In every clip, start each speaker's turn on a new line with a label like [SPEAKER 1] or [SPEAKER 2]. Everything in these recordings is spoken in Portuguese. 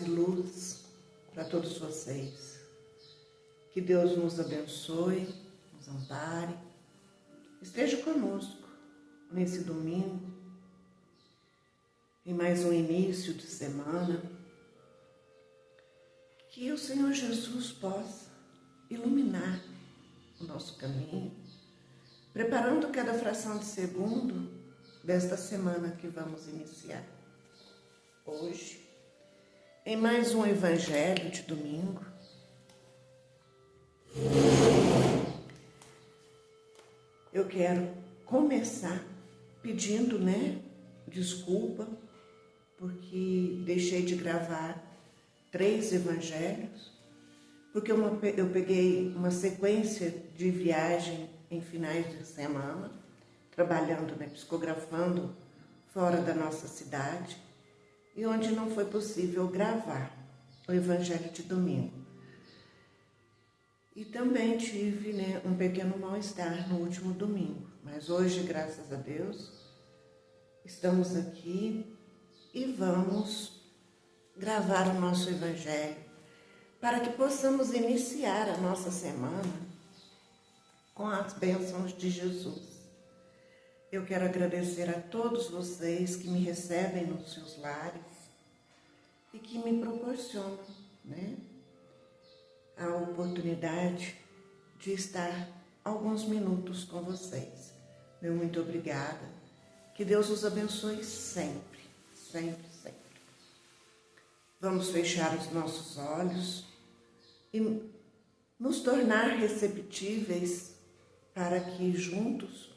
[SPEAKER 1] e luz para todos vocês. Que Deus nos abençoe, nos ampare, esteja conosco nesse domingo, em mais um início de semana. Que o Senhor Jesus possa iluminar o nosso caminho, preparando cada fração de segundo desta semana que vamos iniciar. Hoje, em mais um Evangelho de domingo, eu quero começar pedindo, desculpa, porque deixei de gravar 3 evangelhos, porque eu peguei uma sequência de viagem em finais de semana, trabalhando, psicografando fora da nossa cidade, e onde não foi possível gravar o Evangelho de domingo. E também tive um pequeno mal-estar no último domingo, mas hoje, graças a Deus, estamos aqui e vamos gravar o nosso Evangelho para que possamos iniciar a nossa semana com as bênçãos de Jesus. Eu quero agradecer a todos vocês que me recebem nos seus lares e que me proporcionam, a oportunidade de estar alguns minutos com vocês. Meu muito obrigada. Que Deus os abençoe sempre, sempre, sempre. Vamos fechar os nossos olhos e nos tornar receptíveis para que juntos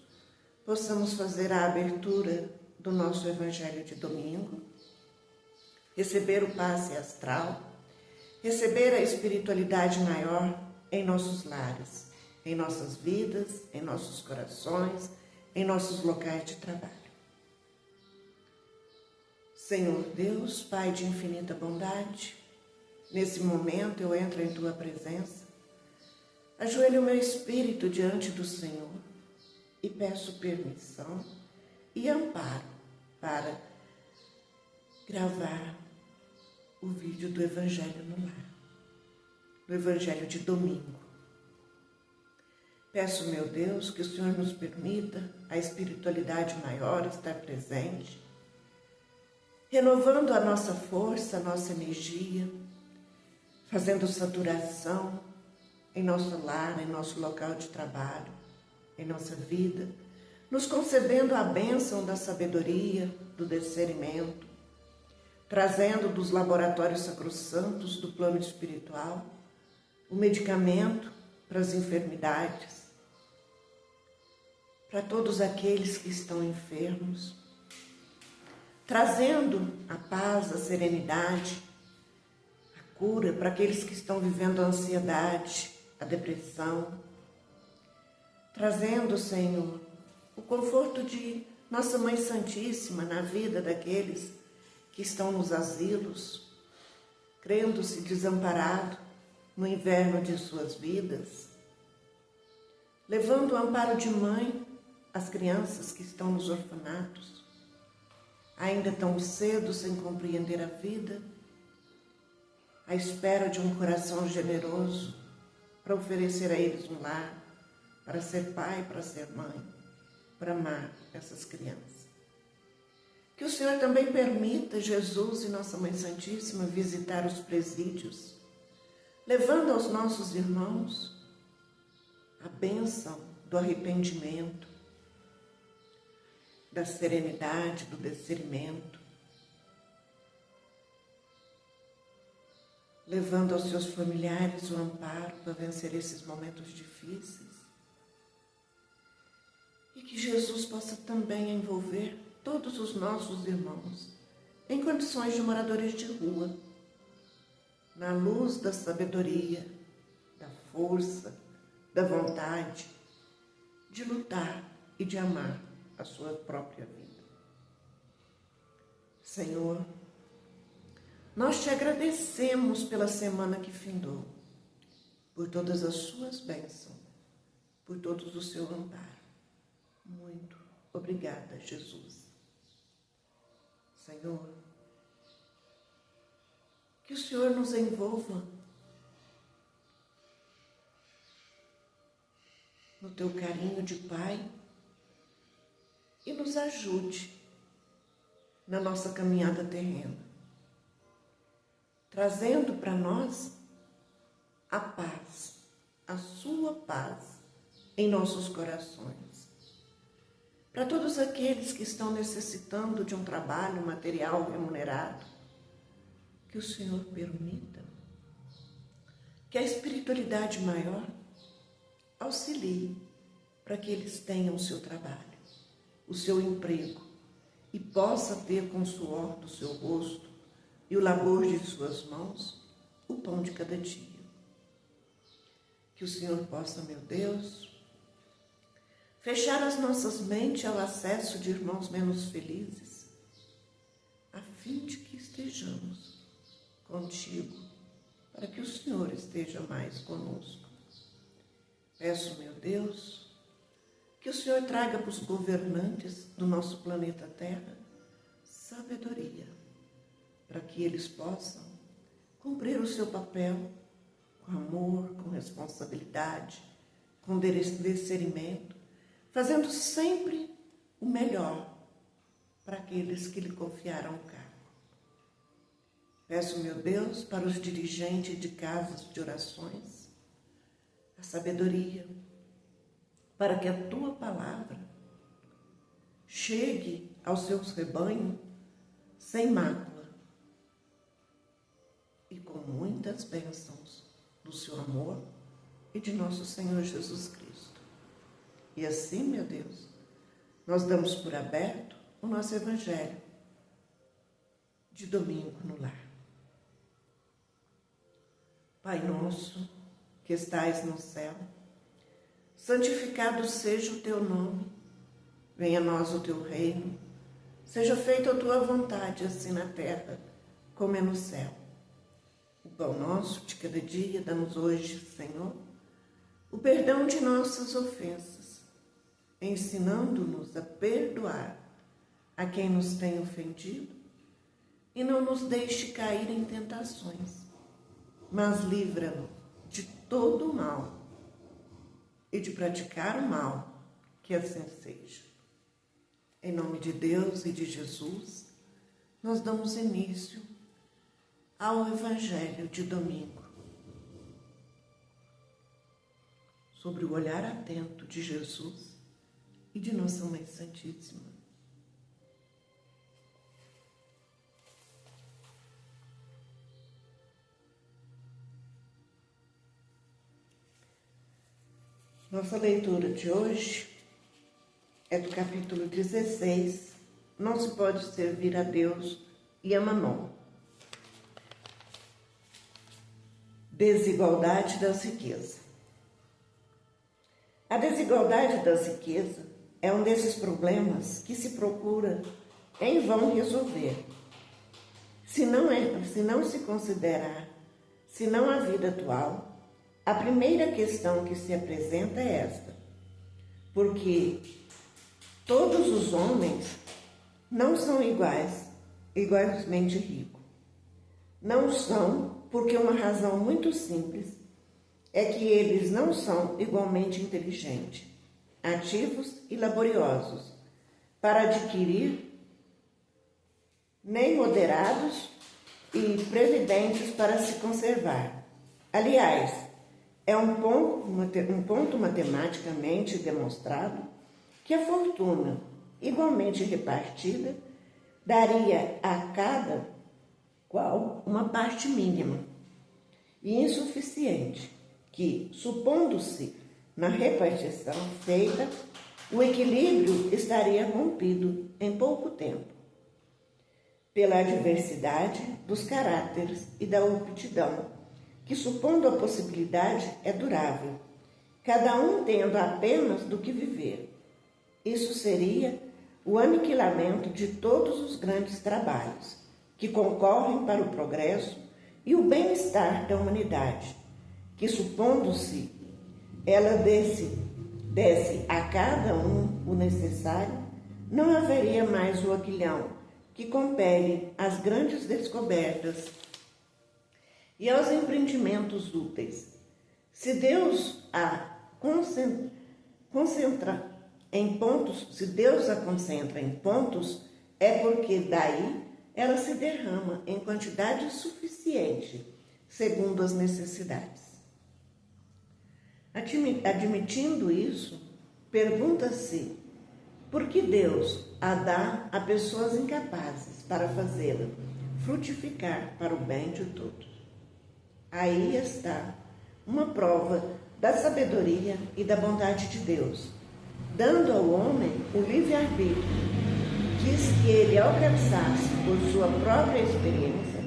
[SPEAKER 1] possamos fazer a abertura do nosso Evangelho de domingo, receber o passe astral, receber a espiritualidade maior em nossos lares, em nossas vidas, em nossos corações, em nossos locais de trabalho. Senhor Deus, Pai de infinita bondade, nesse momento eu entro em Tua presença, ajoelho o meu espírito diante do Senhor e peço permissão e amparo para gravar o vídeo do Evangelho no Lar, do Evangelho de domingo. Peço, meu Deus, que o Senhor nos permita a espiritualidade maior estar presente, renovando a nossa força, a nossa energia, fazendo saturação em nosso lar, em nosso local de trabalho, em nossa vida, nos concedendo a bênção da sabedoria, do discernimento, trazendo dos laboratórios sacrossantos do plano espiritual o medicamento para as enfermidades, para todos aqueles que estão enfermos, trazendo a paz, a serenidade, a cura para aqueles que estão vivendo a ansiedade, a depressão, trazendo, Senhor, o conforto de Nossa Mãe Santíssima na vida daqueles que estão nos asilos, crendo-se desamparado no inverno de suas vidas, levando o amparo de mãe às crianças que estão nos orfanatos, ainda tão cedo sem compreender a vida, à espera de um coração generoso para oferecer a eles um lar, para ser pai, para ser mãe, para amar essas crianças. Que o Senhor também permita Jesus e Nossa Mãe Santíssima visitar os presídios, levando aos nossos irmãos a bênção do arrependimento, da serenidade, do discernimento, levando aos seus familiares o amparo para vencer esses momentos difíceis. E que Jesus possa também envolver todos os nossos irmãos em condições de moradores de rua, na luz da sabedoria, da força, da vontade de lutar e de amar a sua própria vida. Senhor, nós te agradecemos pela semana que findou, por todas as suas bênçãos, por todo o seu amparo. Muito obrigada, Jesus. Senhor, Que o Senhor nos envolva no teu carinho de Pai e nos ajude na nossa caminhada terrena, trazendo para nós a paz, a sua paz em nossos corações. Para todos aqueles que estão necessitando de um trabalho material remunerado, que o Senhor permita que a espiritualidade maior auxilie para que eles tenham o seu trabalho, o seu emprego, e possa ter com o suor do seu rosto e o labor de suas mãos o pão de cada dia. Que o Senhor possa, meu Deus, fechar as nossas mentes ao acesso de irmãos menos felizes, a fim de que estejamos contigo, para que o Senhor esteja mais conosco. Peço, meu Deus, que o Senhor traga para os governantes do nosso planeta Terra sabedoria, para que eles possam cumprir o seu papel com amor, com responsabilidade, com discernimento, fazendo sempre o melhor para aqueles que lhe confiaram o cargo. Peço, meu Deus, para os dirigentes de casas de orações, a sabedoria, para que a tua palavra chegue aos seus rebanhos sem mácula e com muitas bênçãos do seu amor e de nosso Senhor Jesus Cristo. E assim, meu Deus, nós damos por aberto o nosso Evangelho de domingo no lar. Pai nosso, que estais no céu, santificado seja o teu nome, venha a nós o teu reino, seja feita a tua vontade, assim na terra como é no céu. O pão nosso de cada dia dá-nos hoje, Senhor, o perdão de nossas ofensas, ensinando-nos a perdoar a quem nos tem ofendido, e não nos deixe cair em tentações, mas livra-nos de todo o mal e de praticar o mal, que assim seja. Em nome de Deus e de Jesus, nós damos início ao Evangelho de domingo, sobre o olhar atento de Jesus e de Nossa Mãe Santíssima. Nossa leitura de hoje é do capítulo 16, Não se pode servir a Deus e a Mamon. Desigualdade das riquezas. A desigualdade das riquezas é um desses problemas que se procura em vão resolver. Se não se considerar, se não a vida atual, a primeira questão que se apresenta é esta: porque todos os homens não são igualmente ricos. Não são porque uma razão muito simples é que eles não são igualmente inteligentes, ativos e laboriosos para adquirir, nem moderados e previdentes para se conservar. Aliás, é um ponto matematicamente demonstrado que a fortuna, igualmente repartida, daria a cada qual uma parte mínima e insuficiente, que, supondo-se na repartição feita, o equilíbrio estaria rompido em pouco tempo, pela adversidade dos caráteres e da aptidão, que, supondo a possibilidade, é durável, cada um tendo apenas do que viver. Isso seria o aniquilamento de todos os grandes trabalhos que concorrem para o progresso e o bem-estar da humanidade, que, supondo-se ela desse a cada um o necessário, não haveria mais o aguilhão que compele as grandes descobertas e aos empreendimentos úteis. Se Deus a concentra em pontos, é porque daí ela se derrama em quantidade suficiente, segundo as necessidades. Admitindo isso, pergunta-se por que Deus a dá a pessoas incapazes para fazê-la frutificar para o bem de todos. Aí está uma prova da sabedoria e da bondade de Deus, dando ao homem o livre-arbítrio. Quis que ele alcançasse, por sua própria experiência,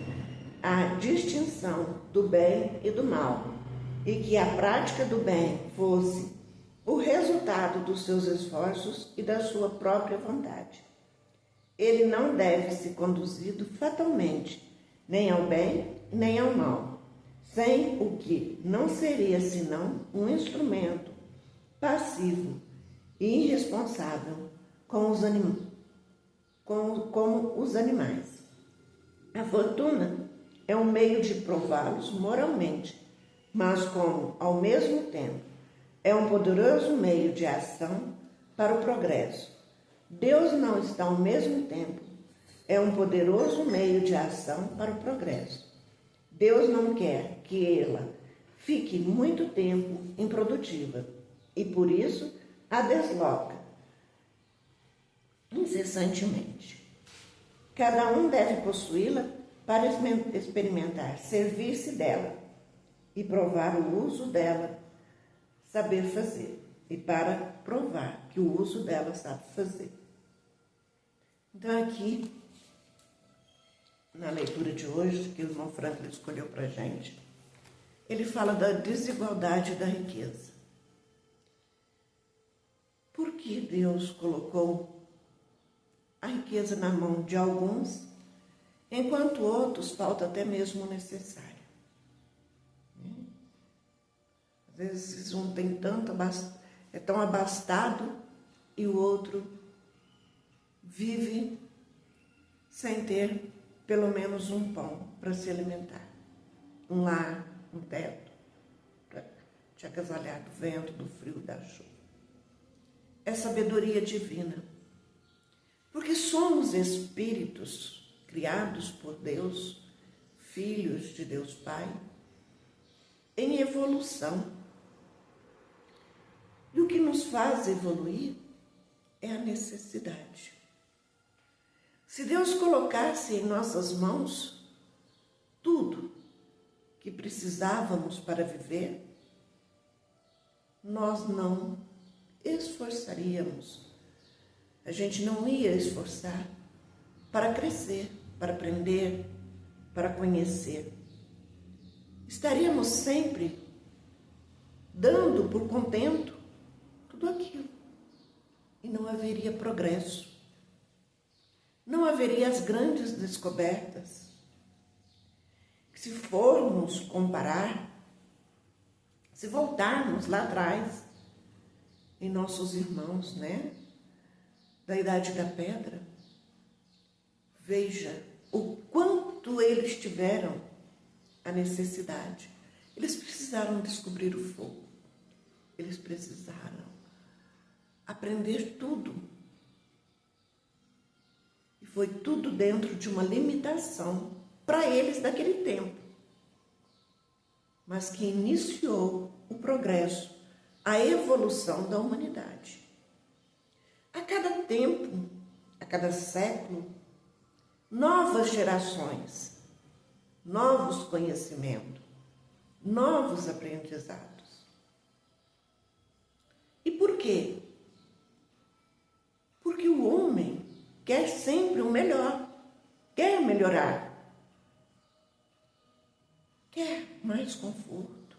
[SPEAKER 1] a distinção do bem e do mal, e que a prática do bem fosse o resultado dos seus esforços e da sua própria vontade. Ele não deve ser conduzido fatalmente, nem ao bem, nem ao mal, sem o que não seria senão um instrumento passivo e irresponsável como os animais. A fortuna é um meio de prová-los moralmente, mas como, ao mesmo tempo, é um poderoso meio de ação para o progresso. Deus não está ao mesmo tempo, é um poderoso meio de ação para o progresso. Deus não quer que ela fique muito tempo improdutiva e, por isso, a desloca incessantemente. Cada um deve possuí-la para experimentar, servir-se dela e provar o uso dela, saber fazer, e para provar que o uso dela sabe fazer. Então aqui, na leitura de hoje, que o irmão Franklin escolheu para a gente, ele fala da desigualdade da riqueza. Por que Deus colocou a riqueza na mão de alguns, enquanto outros falta até mesmo o necessário? Às vezes um tem é tão abastado e o outro vive sem ter pelo menos um pão para se alimentar, um lar, um teto, para te agasalhar do vento, do frio, da chuva. É sabedoria divina, porque somos espíritos criados por Deus, filhos de Deus Pai, em evolução. E o que nos faz evoluir é a necessidade. Se Deus colocasse em nossas mãos tudo que precisávamos para viver, nós não esforçaríamos. A gente não ia esforçar para crescer, para aprender, para conhecer. Estaríamos sempre dando por contento tudo aquilo. E não haveria progresso. Não haveria as grandes descobertas. Se formos comparar, se voltarmos lá atrás, em nossos irmãos, da Idade da Pedra, veja o quanto eles tiveram a necessidade. Eles precisaram descobrir o fogo. Eles precisaram aprender tudo. E foi tudo dentro de uma limitação para eles daquele tempo, mas que iniciou o progresso, a evolução da humanidade. A cada tempo, a cada século, novas gerações, novos conhecimentos, novos aprendizados. E por quê? Porque o homem quer sempre o melhor, quer melhorar, quer mais conforto.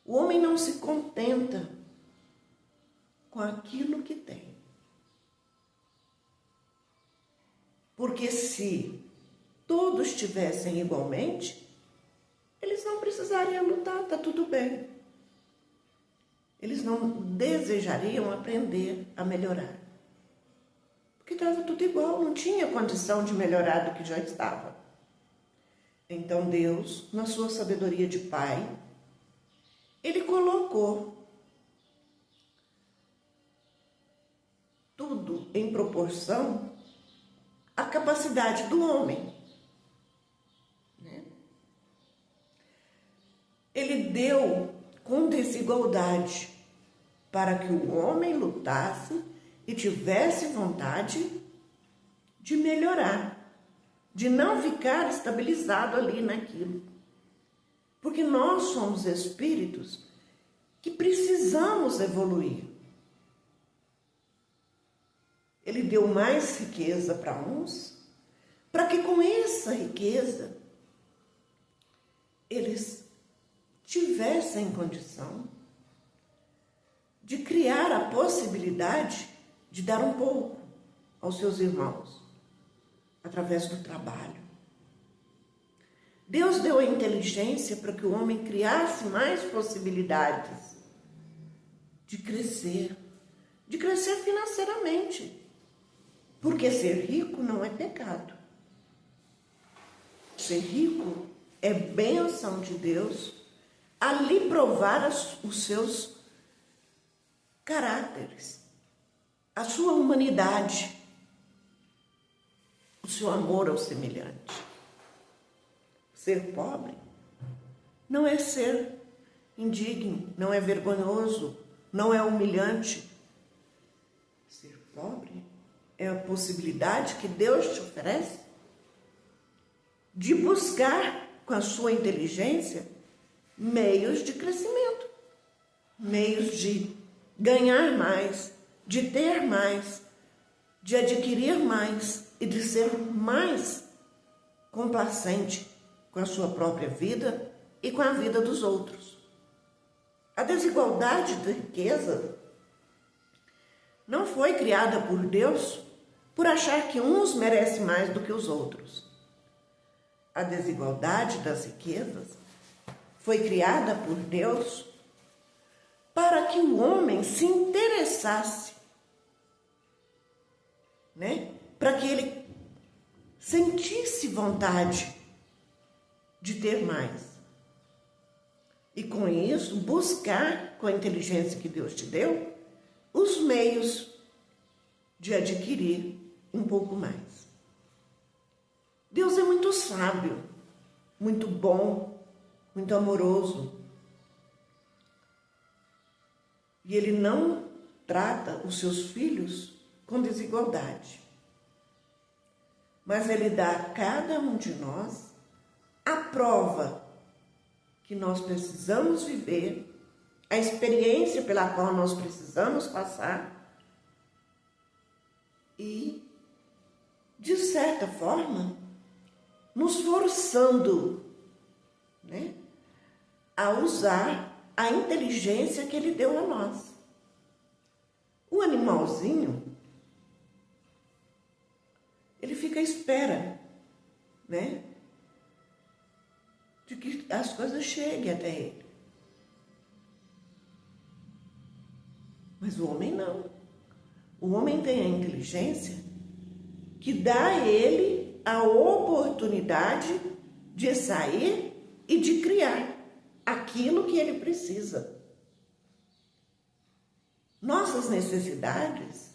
[SPEAKER 1] O homem não se contenta com aquilo que tem. Porque se todos tivessem igualmente, eles não precisariam lutar, está tudo bem. Eles não desejariam aprender a melhorar. Porque estava tudo igual, não tinha condição de melhorar do que já estava. Então Deus, na sua sabedoria de Pai, Ele colocou tudo em proporção à capacidade do homem. Ele deu com desigualdade para que o homem lutasse e tivesse vontade de melhorar, de não ficar estabilizado ali naquilo. Porque nós somos espíritos que precisamos evoluir. Ele deu mais riqueza para uns, para que com essa riqueza eles tivessem condição de criar a possibilidade de dar um pouco aos seus irmãos, através do trabalho. Deus deu a inteligência para que o homem criasse mais possibilidades de crescer financeiramente, porque ser rico não é pecado. Ser rico é bênção de Deus a lhe provar os seus caráteres, a sua humanidade, o seu amor ao semelhante. Ser pobre não é ser indigno, não é vergonhoso, não é humilhante. Ser pobre é a possibilidade que Deus te oferece de buscar com a sua inteligência meios de crescimento, meios de ganhar mais, de ter mais, de adquirir mais e de ser mais complacente com a sua própria vida e com a vida dos outros. A desigualdade de riqueza não foi criada por Deus por achar que uns merecem mais do que os outros. A desigualdade das riquezas foi criada por Deus para que o homem se interessasse, para que ele sentisse vontade de ter mais. E com isso, buscar, com a inteligência que Deus te deu, os meios de adquirir um pouco mais. Deus é muito sábio, muito bom, muito amoroso. E Ele não trata os seus filhos com desigualdade. Mas Ele dá a cada um de nós a prova que nós precisamos viver, a experiência pela qual nós precisamos passar e, de certa forma, nos forçando, a usar a inteligência que Ele deu a nós. O animalzinho, ele fica à espera, de que as coisas cheguem até ele. Mas o homem não. O homem tem a inteligência que dá a ele a oportunidade de sair e de criar aquilo que ele precisa. Nossas necessidades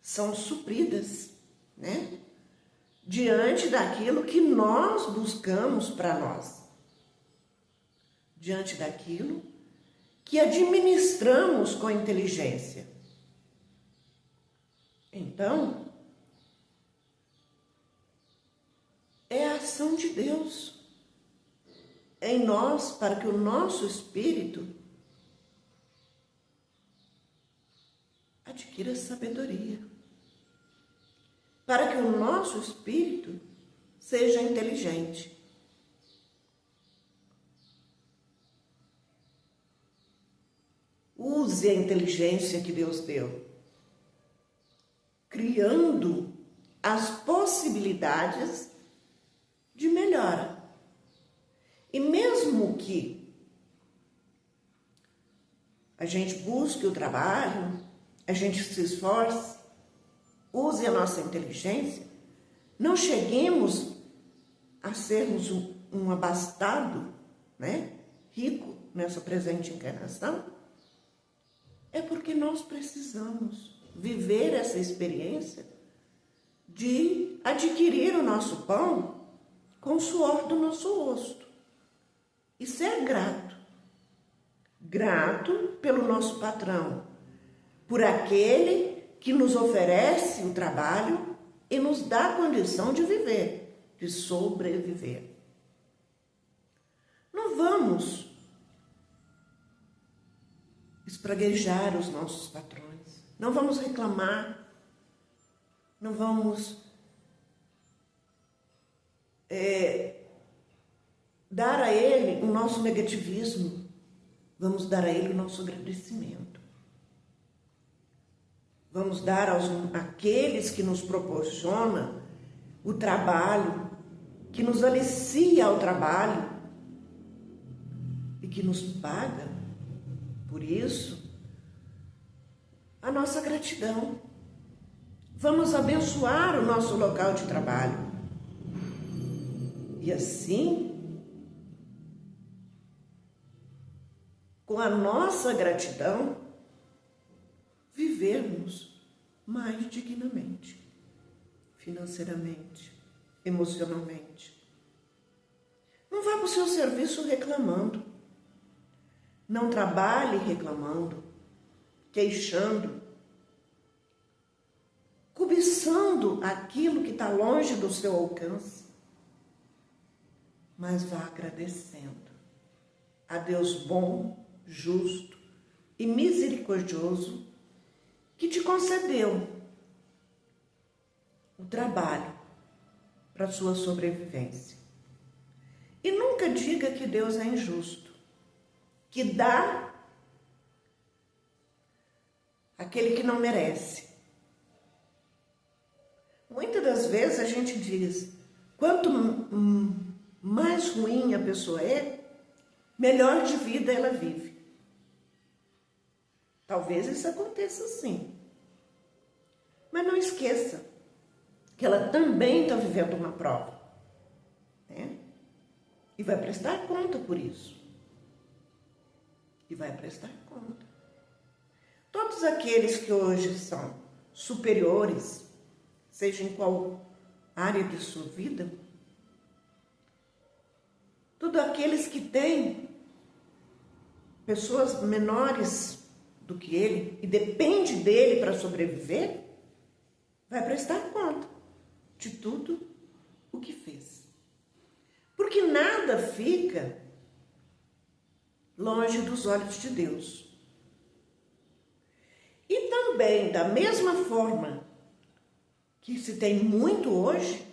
[SPEAKER 1] são supridas, diante daquilo que nós buscamos para nós, diante daquilo que administramos com inteligência. Então, é a ação de Deus em nós para que o nosso espírito adquira sabedoria, para que o nosso espírito seja inteligente. Use a inteligência que Deus deu, criando as possibilidades de melhora. E mesmo que a gente busque o trabalho, a gente se esforce, use a nossa inteligência, não cheguemos a sermos um abastado, né, rico nessa presente encarnação, é porque nós precisamos viver essa experiência de adquirir o nosso pão com o suor do nosso rosto e ser grato. Grato pelo nosso patrão, por aquele que nos oferece o trabalho e nos dá a condição de viver, de sobreviver. Não vamos espraguejar os nossos patrões, não vamos reclamar, não vamos dar a ele o nosso negativismo, vamos dar a ele o nosso agradecimento. Vamos dar àqueles que nos proporcionam o trabalho, que nos alicia ao trabalho e que nos paga por isso a nossa gratidão. Vamos abençoar o nosso local de trabalho. E assim, com a nossa gratidão, vivermos mais dignamente, financeiramente, emocionalmente. Não vá para o seu serviço reclamando. Não trabalhe reclamando, queixando, cobiçando aquilo que está longe do seu alcance. Mas vá agradecendo a Deus bom, justo e misericordioso que te concedeu o trabalho para a sua sobrevivência. E nunca diga que Deus é injusto, que dá aquele que não merece. Muitas das vezes a gente diz, quanto mais ruim a pessoa é, melhor de vida ela vive. Talvez isso aconteça sim. Mas não esqueça que ela também está vivendo uma prova, né? E vai prestar conta por isso. E vai prestar conta. Todos aqueles que hoje são superiores, seja em qual área de sua vida, todos aqueles que têm pessoas menores do que ele e depende dele para sobreviver, vai prestar conta de tudo o que fez. Porque nada fica longe dos olhos de Deus. E também, da mesma forma que se tem muito hoje,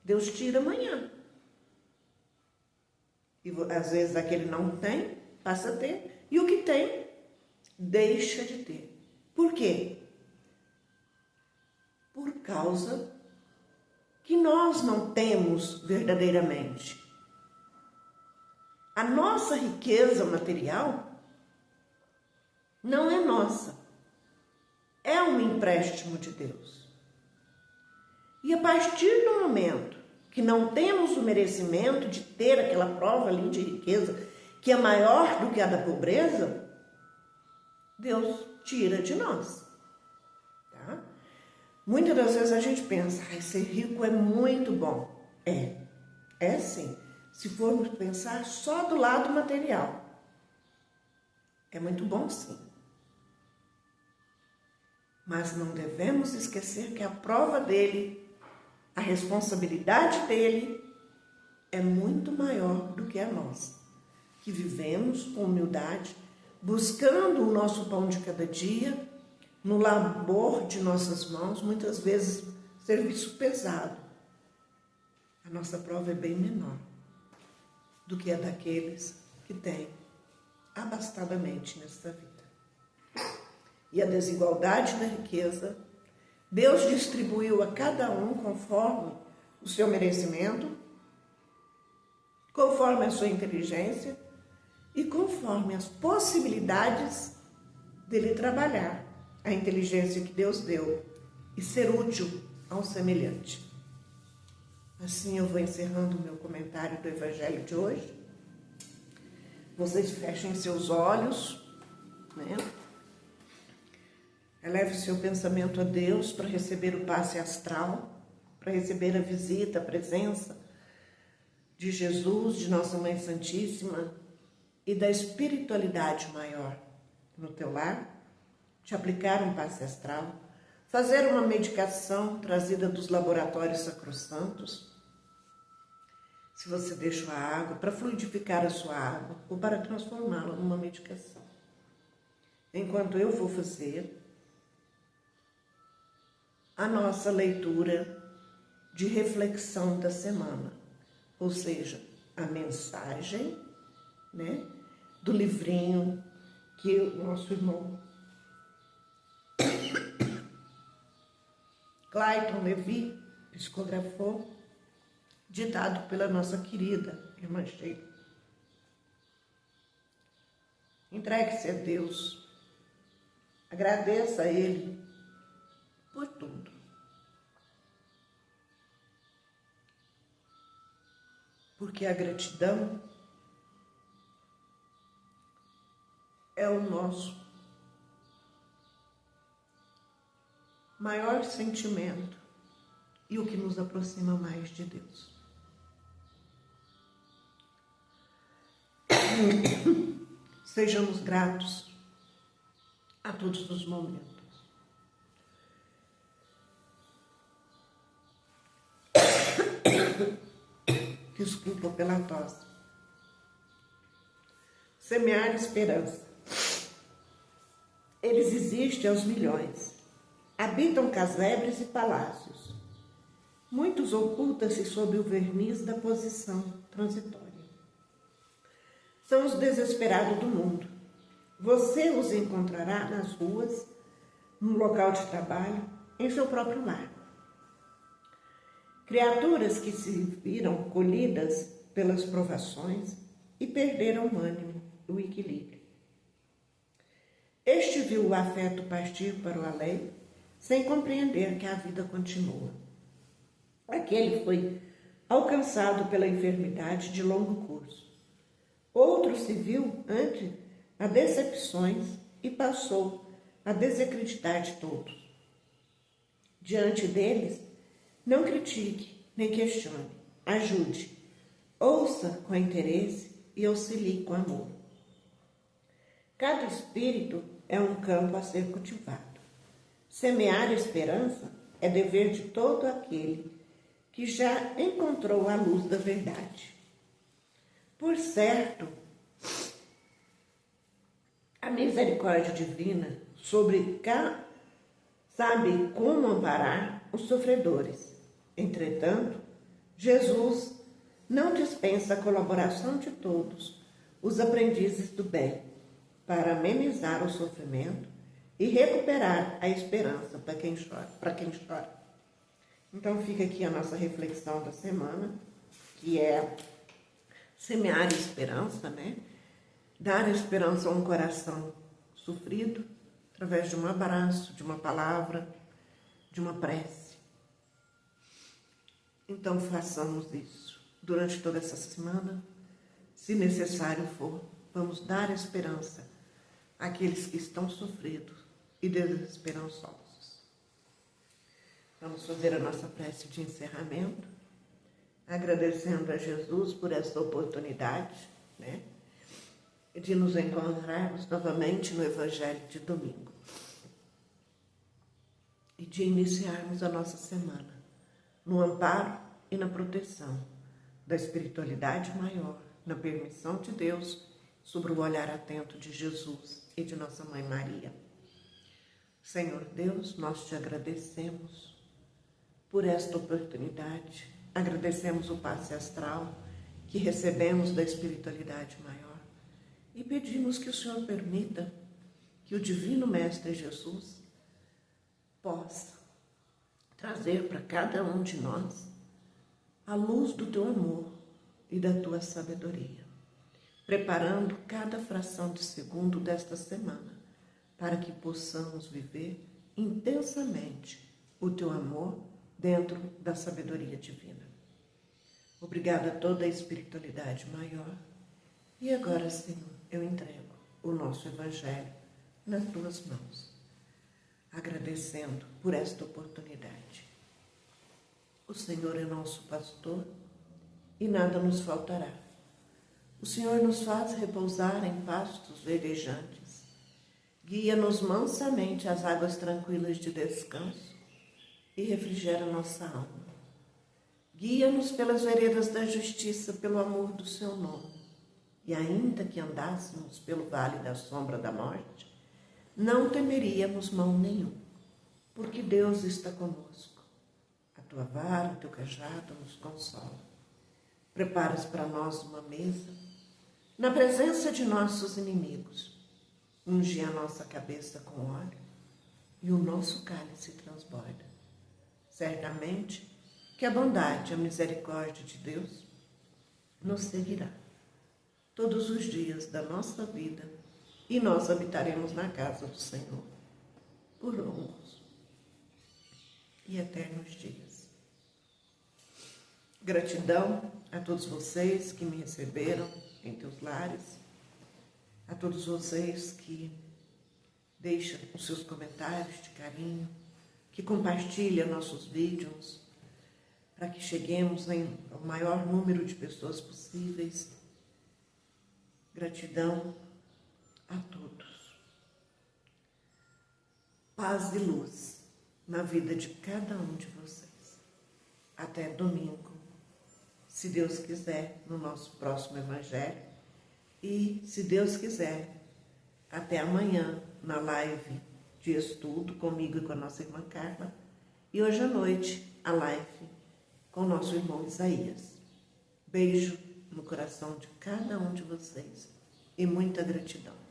[SPEAKER 1] Deus tira amanhã. E às vezes aquele não tem, passa a ter, e o que tem, deixa de ter. Por quê? Por causa que nós não temos verdadeiramente. A nossa riqueza material não é nossa. É um empréstimo de Deus. E a partir do momento que não temos o merecimento de ter aquela prova ali de riqueza, que é maior do que a da pobreza, Deus tira de nós. Tá? Muitas das vezes a gente pensa, ser rico é muito bom. É sim. Se formos pensar só do lado material. É muito bom sim. Mas não devemos esquecer que a prova dele, a responsabilidade dele, é muito maior do que a nossa. Que vivemos com humildade, buscando o nosso pão de cada dia, no labor de nossas mãos, muitas vezes serviço pesado. A nossa prova é bem menor do que a daqueles que têm abastadamente nesta vida. E a desigualdade da riqueza, Deus distribuiu a cada um conforme o seu merecimento, conforme a sua inteligência e conforme as possibilidades dele trabalhar a inteligência que Deus deu e ser útil ao semelhante. Assim eu vou encerrando o meu comentário do Evangelho de hoje. Vocês fechem seus olhos, né? Eleve o seu pensamento a Deus para receber o passe astral, para receber a visita, a presença de Jesus, de Nossa Mãe Santíssima e da espiritualidade maior no teu lar, te aplicar um passe astral, fazer uma medicação trazida dos laboratórios sacrossantos. Se você deixa a água, para fluidificar a sua água ou para transformá-la numa medicação. Enquanto eu vou fazer a nossa leitura de reflexão da semana, ou seja, a mensagem, né, do livrinho que o nosso irmão Clayton Levi psicografou, ditado pela nossa querida irmã Sheila. Entregue-se a Deus, agradeça a Ele por tudo. Porque a gratidão é o nosso maior sentimento e o que nos aproxima mais de Deus. Sejamos gratos a todos os momentos. Desculpa pela tosse. Semear esperança. Eles existem aos milhões. Habitam casebres e palácios. Muitos ocultam-se sob o verniz da posição transitória. São os desesperados do mundo. Você os encontrará nas ruas, no local de trabalho, em seu próprio lar. Criaturas que se viram colhidas pelas provações e perderam o ânimo, o equilíbrio. Este viu o afeto partir para o além, sem compreender que a vida continua. Aquele foi alcançado pela enfermidade de longo curso. Outro se viu ante a decepções e passou a desacreditar de todos. Diante deles, não critique, nem questione, ajude, ouça com interesse e auxilie com amor. Cada espírito é um campo a ser cultivado. Semear esperança é dever de todo aquele que já encontrou a luz da verdade. Por certo, a misericórdia divina sabe como amparar os sofredores. Entretanto, Jesus não dispensa a colaboração de todos os aprendizes do bem para amenizar o sofrimento e recuperar a esperança para quem chora. Então fica aqui a nossa reflexão da semana, que é semear esperança, né? Dar esperança a um coração sofrido através de um abraço, de uma palavra, de uma prece. Então façamos isso durante toda essa semana. Se necessário for, vamos dar esperança àqueles que estão sofridos e desesperançosos. Vamos fazer a nossa prece de encerramento, agradecendo a Jesus por essa oportunidade, né, de nos encontrarmos novamente no Evangelho de domingo e de iniciarmos a nossa semana no amparo e na proteção da espiritualidade maior, na permissão de Deus, sobre o olhar atento de Jesus e de nossa Mãe Maria. Senhor Deus, nós te agradecemos por esta oportunidade, agradecemos o passe astral que recebemos da espiritualidade maior e pedimos que o Senhor permita que o Divino Mestre Jesus possa trazer para cada um de nós a luz do teu amor e da tua sabedoria, preparando cada fração de segundo desta semana para que possamos viver intensamente o teu amor dentro da sabedoria divina. Obrigada a toda a espiritualidade maior. E agora, Senhor, eu entrego o nosso Evangelho nas tuas mãos, agradecendo por esta oportunidade. O Senhor é nosso pastor e nada nos faltará. O Senhor nos faz repousar em pastos verdejantes, guia-nos mansamente às águas tranquilas de descanso e refrigera nossa alma. Guia-nos pelas veredas da justiça pelo amor do seu nome. E ainda que andássemos pelo vale da sombra da morte, não temeríamos mal nenhum, porque Deus está conosco. A tua vara, o teu cajado nos consola. Preparas para nós uma mesa, na presença de nossos inimigos. Unge a nossa cabeça com óleo e o nosso cálice transborda. Certamente que a bondade e a misericórdia de Deus nos seguirá todos os dias da nossa vida e nós habitaremos na casa do Senhor por longos e eternos dias. Gratidão a todos vocês que me receberam em teus lares, a todos vocês que deixam os seus comentários de carinho, que compartilham nossos vídeos, para que cheguemos ao maior número de pessoas possíveis. Gratidão a todos. Paz e luz na vida de cada um de vocês. Até domingo, se Deus quiser, no nosso próximo Evangelho. E, se Deus quiser, até amanhã, na live de estudo comigo e com a nossa irmã Carla. E hoje à noite, a live com o nosso irmão Isaías. Beijo no coração de cada um de vocês e muita gratidão.